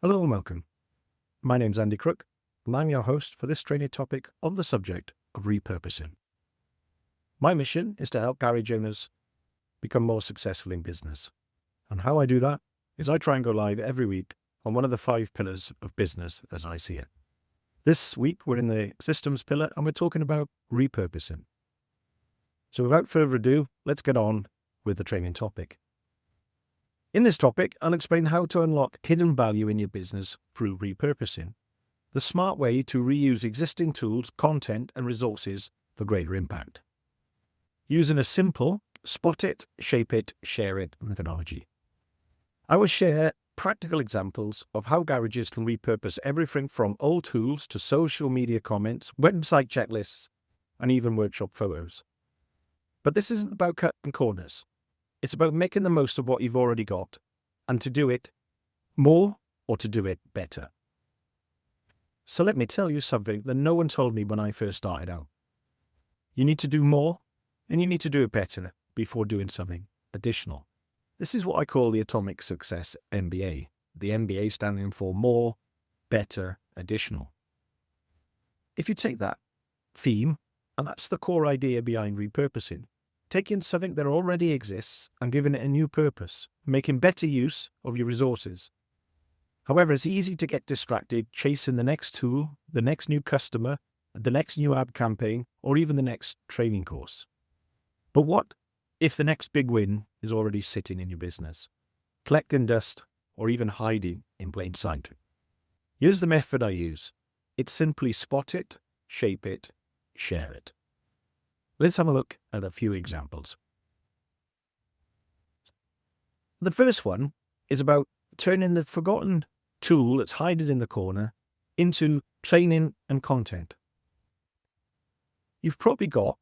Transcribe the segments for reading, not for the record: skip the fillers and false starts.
Hello and welcome. My name's Andy Crook, and I'm your host for this training topic on the subject of repurposing. My mission is to help garage owners become more successful in business. And how I do that is I try and go live every week on one of the 5 pillars of business as I see it. This week, we're in the systems pillar and we're talking about repurposing. So without further ado, let's get on with the training topic. In this topic, I'll explain how to unlock hidden value in your business through repurposing, the smart way to reuse existing tools, content, and resources for greater impact, using a simple spot it, shape it, share it methodology. I will share practical examples of how garages can repurpose everything from old tools to social media comments, website checklists, and even workshop photos. But this isn't about cutting corners. It's about making the most of what you've already got and to do it more or to do it better. So let me tell you something that no one told me when I first started out. You need to do more and you need to do it better before doing something additional. This is what I call the Atomic Success MBA. The MBA standing for more, better, additional. If you take that theme, and that's the core idea behind repurposing, taking something that already exists and giving it a new purpose, making better use of your resources. However, it's easy to get distracted chasing the next tool, the next new customer, the next new ad campaign, or even the next training course. But what if the next big win is already sitting in your business, collecting dust, or even hiding in plain sight? Here's the method I use. It's simply spot it, shape it, share it. Let's have a look at a few examples. The first one is about turning the forgotten tool that's hiding in the corner into training and content. You've probably got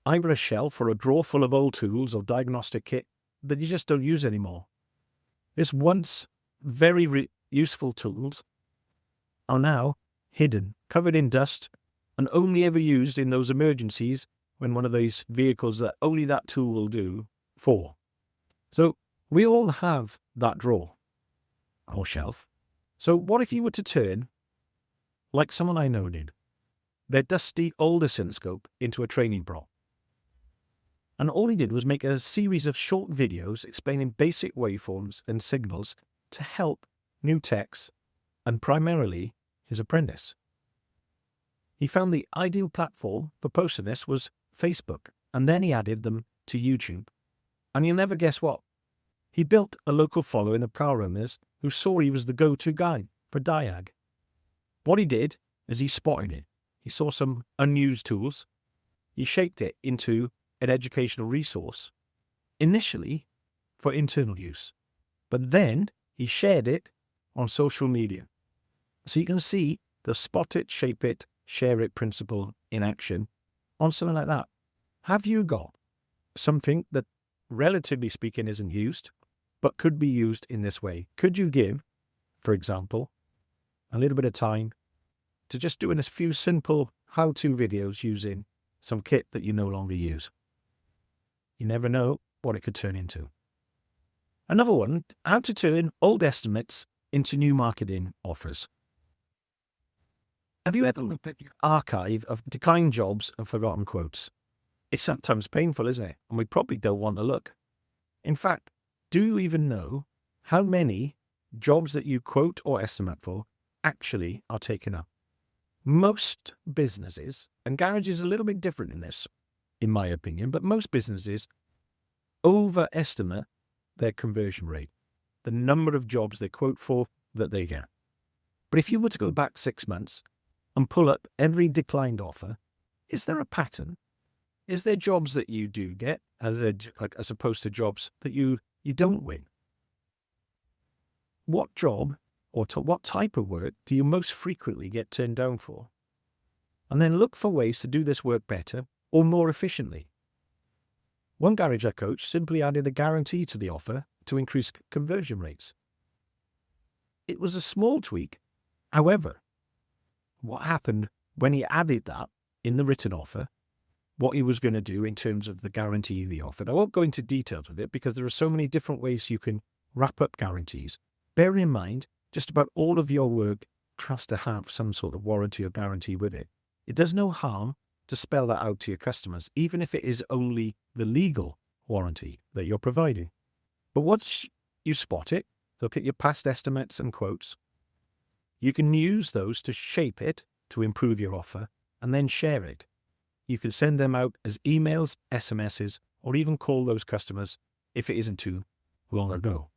either a shelf or a drawer full of old tools or diagnostic kit that you just don't use anymore. This once very useful tools are now hidden, covered in dust, and only ever used in those emergencies when one of these vehicles that only that tool will do for. So we all have that drawer or shelf. So what if you were to turn, like someone I know did, their dusty old oscilloscope into a training prop? And all he did was make a series of short videos explaining basic waveforms and signals to help new techs and primarily his apprentice. He found the ideal platform for posting this was Facebook, and then he added them to YouTube. And you'll never guess what. He built a local following of car owners who saw he was the go-to guy for Diag. What he did is he spotted it. He saw some unused tools. He shaped it into an educational resource, initially for internal use. But then he shared it on social media. So you can see the spot it, shape it, share it principle in action on something like that. Have you got something that, relatively speaking, isn't used, but could be used in this way? Could you give, for example, a little bit of time to just doing a few simple how-to videos using some kit that you no longer use? You never know what it could turn into. Another one, how to turn old estimates into new marketing offers. Have you ever looked at your archive of declined jobs and forgotten quotes? It's sometimes painful, isn't it? And we probably don't want to look. In fact, do you even know how many jobs that you quote or estimate for actually are taken up? Most businesses, and garage is a little bit different in this, in my opinion, but most businesses overestimate their conversion rate, the number of jobs they quote for that they get. But if you were to go back 6 months and pull up every declined offer, is there a pattern? Is there jobs that you do get as opposed to jobs that you don't win? What job or what type of work do you most frequently get turned down for? And then look for ways to do this work better or more efficiently. One garage I coached simply added a guarantee to the offer to increase conversion rates. It was a small tweak. However, what happened when he added that in the written offer, what he was going to do in terms of the guarantee he offered. I won't go into details with it because there are so many different ways you can wrap up guarantees. Bear in mind, just about all of your work has to have some sort of warranty or guarantee with it. It does no harm to spell that out to your customers, even if it is only the legal warranty that you're providing. But once you spot it, look at your past estimates and quotes, you can use those to shape it to improve your offer and then share it. You can send them out as emails, SMSs, or even call those customers if it isn't too long ago.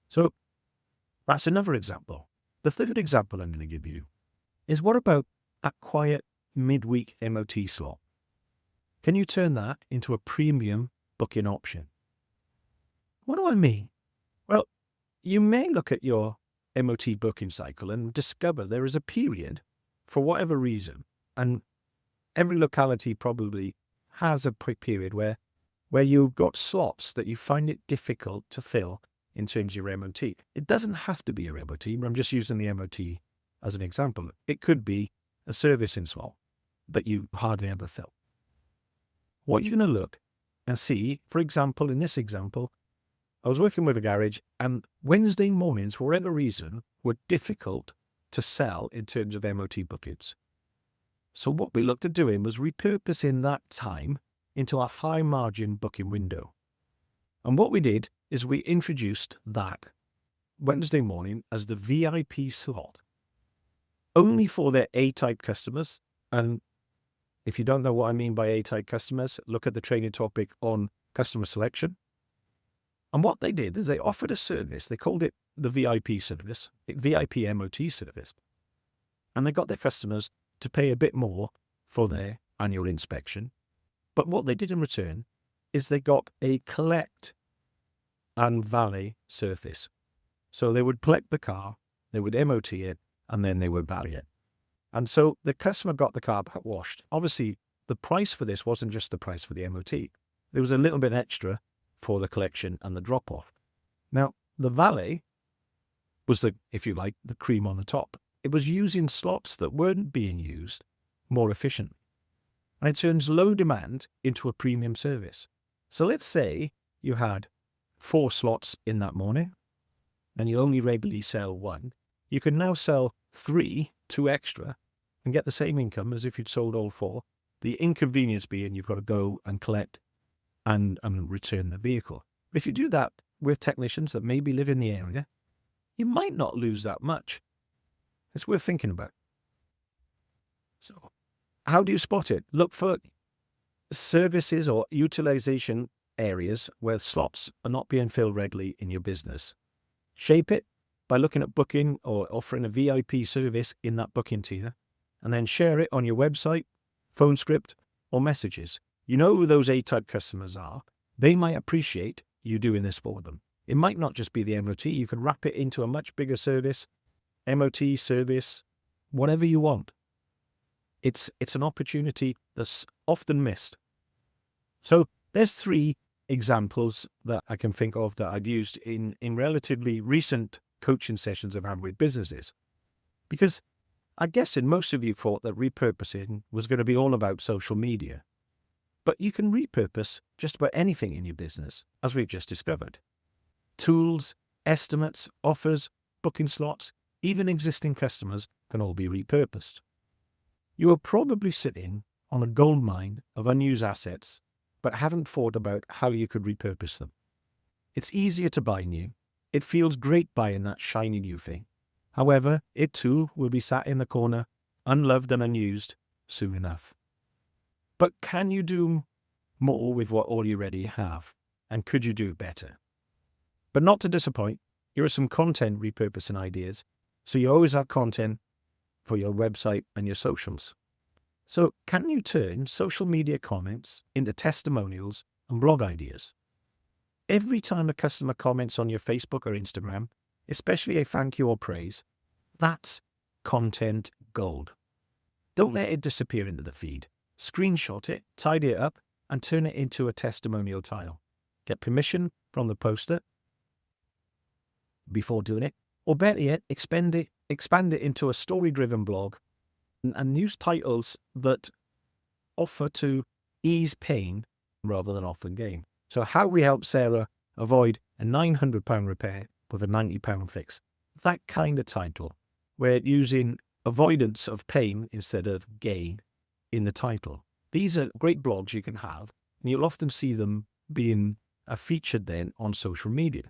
So that's another example. The third example I'm going to give you is, what about that quiet midweek MOT slot? Can you turn that into a premium booking option? What do I mean? Well, you may look at your MOT booking cycle and discover there is a period, for whatever reason, and every locality probably has a period where you've got slots that you find it difficult to fill in terms of your MOT. It doesn't have to be your MOT, but I'm just using the MOT as an example. It could be a servicing slot that you hardly ever fill. What you're going to look and see, for example, in this example, I was working with a garage and Wednesday mornings, for whatever reason, were difficult to sell in terms of MOT bookings. So what we looked at doing was repurposing that time into a high margin booking window. And what we did is we introduced that Wednesday morning as the VIP slot, only for their A-type customers. And if you don't know what I mean by A-type customers, look at the training topic on customer selection. And what they did is they offered a service. They called it the VIP service, VIP MOT service. And they got their customers to pay a bit more for their annual inspection. But what they did in return is they got a collect and valet service. So they would collect the car, they would MOT it, and then they would valet it. And so the customer got the car washed. Obviously, the price for this wasn't just the price for the MOT. There was a little bit extra for the collection and the drop-off. Now, the valet was if you like, the cream on the top. It was using slots that weren't being used more efficiently. And it turns low demand into a premium service. So let's say you had 4 slots in that morning and you only regularly sell 1. You can now sell 3, 2 extra, and get the same income as if you'd sold all 4. The inconvenience being you've got to go and collect and return the vehicle. If you do that with technicians that maybe live in the area, you might not lose that much. It's worth thinking about. So how do you spot it? Look for services or utilization areas where slots are not being filled regularly in your business. Shape it by looking at booking or offering a VIP service in that booking tier, and then share it on your website, phone script, or messages. You know who those A-type customers are. They might appreciate you doing this for them. It might not just be the MOT. You can wrap it into a much bigger service, MOT service, whatever you want. It's an opportunity that's often missed. So there's 3 examples that I can think of that I've used in relatively recent coaching sessions I've had with businesses. Because I guess most of you thought that repurposing was going to be all about social media. But you can repurpose just about anything in your business, as we've just discovered. Tools, estimates, offers, booking slots, even existing customers can all be repurposed. You are probably sitting on a gold mine of unused assets, but haven't thought about how you could repurpose them. It's easier to buy new. It feels great buying that shiny new thing. However, it too will be sat in the corner, unloved and unused, soon enough. But can you do more with what all you already have? And could you do better? But not to disappoint, here are some content repurposing ideas. So you always have content for your website and your socials. So can you turn social media comments into testimonials and blog ideas? Every time a customer comments on your Facebook or Instagram, especially a thank you or praise, that's content gold. Don't let it disappear into the feed. Screenshot it, tidy it up, and turn it into a testimonial tile. Get permission from the poster before doing it, or better yet, expand it into a story-driven blog and use titles that offer to ease pain rather than offer gain. So how we help Sarah avoid a £900 repair with a £90 fix. that kind of title, where using avoidance of pain instead of gain in the title. These are great blogs you can have, and you'll often see them being featured then on social media.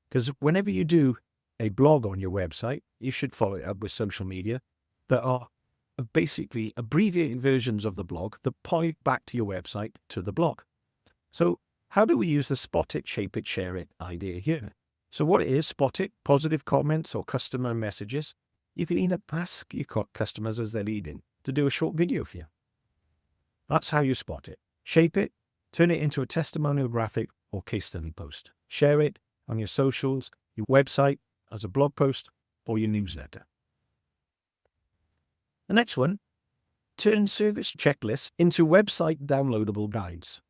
Because whenever you do a blog on your website, you should follow it up with social media that are basically abbreviated versions of the blog that point back to your website to the blog. So how do we use the spot it, shape it, share it idea here? So what it is, spot it, positive comments or customer messages. You can either ask your customers as they're leading to do a short video for you. That's how you spot it. Shape it, turn it into a testimonial graphic or case study post. Share it on your socials, your website, as a blog post, or your newsletter. The next one, turn service checklists into website downloadable guides.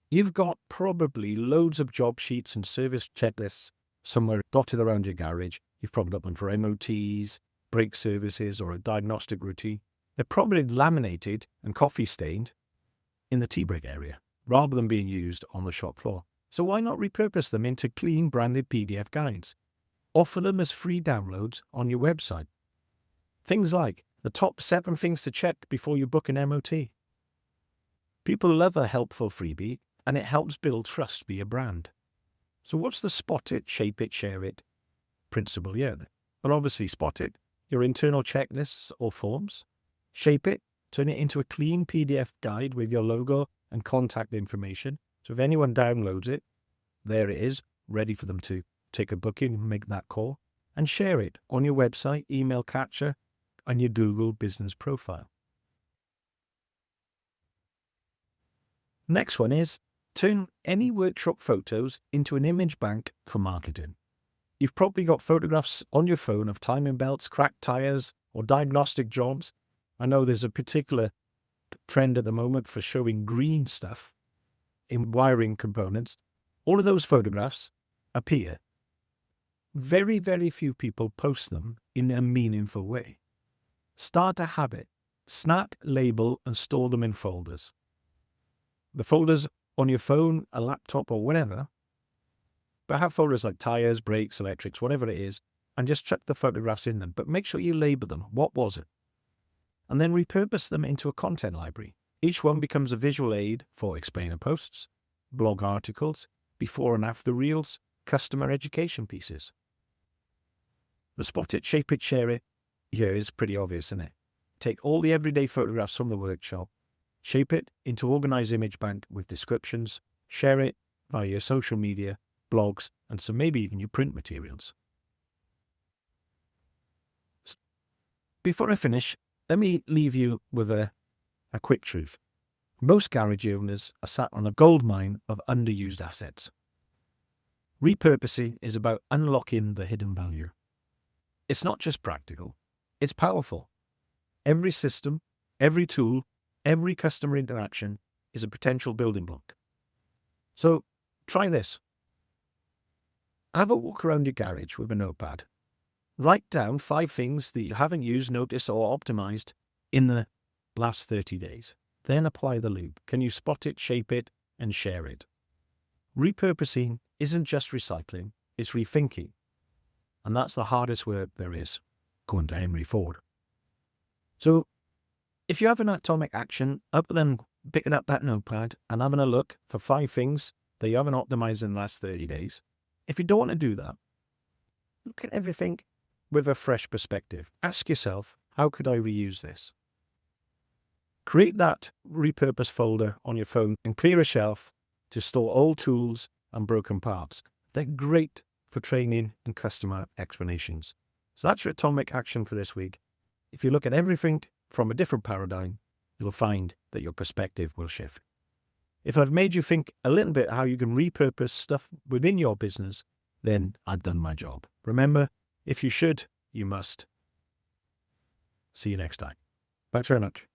You've got probably loads of job sheets and service checklists somewhere dotted around your garage. You've probably got them for MOTs, brake services, or a diagnostic routine. They're probably laminated and coffee stained in the tea break area, rather than being used on the shop floor. So why not repurpose them into clean branded PDF guides? Offer them as free downloads on your website. Things like the top 7 things to check before you book an MOT. People love a helpful freebie, and it helps build trust via brand. So what's the spot it, shape it, share it principle here? Well, obviously spot it, your internal checklists or forms. Shape it, turn it into a clean PDF guide with your logo and contact information. So if anyone downloads it, there it is, ready for them to take a booking and make that call. And share it on your website, email capture, and your Google business profile. Next one is turn any workshop photos into an image bank for marketing. You've probably got photographs on your phone of timing belts, cracked tires, or diagnostic jobs. I know there's a particular trend at the moment for showing green stuff in wiring components. All of those photographs appear. Very, very few people post them in a meaningful way. Start a habit. Snap, label, and store them in folders. The folders on your phone, a laptop, or whatever, but have folders like tires, brakes, electrics, whatever it is, and just chuck the photographs in them. But make sure you label them. What was it? And then repurpose them into a content library. Each one becomes a visual aid for explainer posts, blog articles, before and after reels, customer education pieces. The spot it, shape it, share it here is pretty obvious, isn't it? Take all the everyday photographs from the workshop, shape it into organized image bank with descriptions, share it via your social media, blogs, and so maybe even your print materials. Before I finish, let me leave you with a quick truth. Most garage owners are sat on a goldmine of underused assets. Repurposing is about unlocking the hidden value. It's not just practical, it's powerful. Every system, every tool, every customer interaction is a potential building block. So try this. Have a walk around your garage with a notepad. Write down 5 things that you haven't used, noticed, or optimized in the last 30 days. Then apply the loop. Can you spot it, shape it, and share it? Repurposing isn't just recycling, it's rethinking. And that's the hardest work there is, according to Henry Ford. So if you have an atomic action, other than picking up that notepad and having a look for 5 things that you haven't optimized in the last 30 days, if you don't want to do that, look at everything with a fresh perspective. Ask yourself, how could I reuse this? Create that repurpose folder on your phone and clear a shelf to store old tools and broken parts. They're great for training and customer explanations. So that's your atomic action for this week. If you look at everything from a different paradigm, you'll find that your perspective will shift. If I've made you think a little bit how you can repurpose stuff within your business, then I've done my job. Remember, if you should, you must. See you next time. Thanks very much.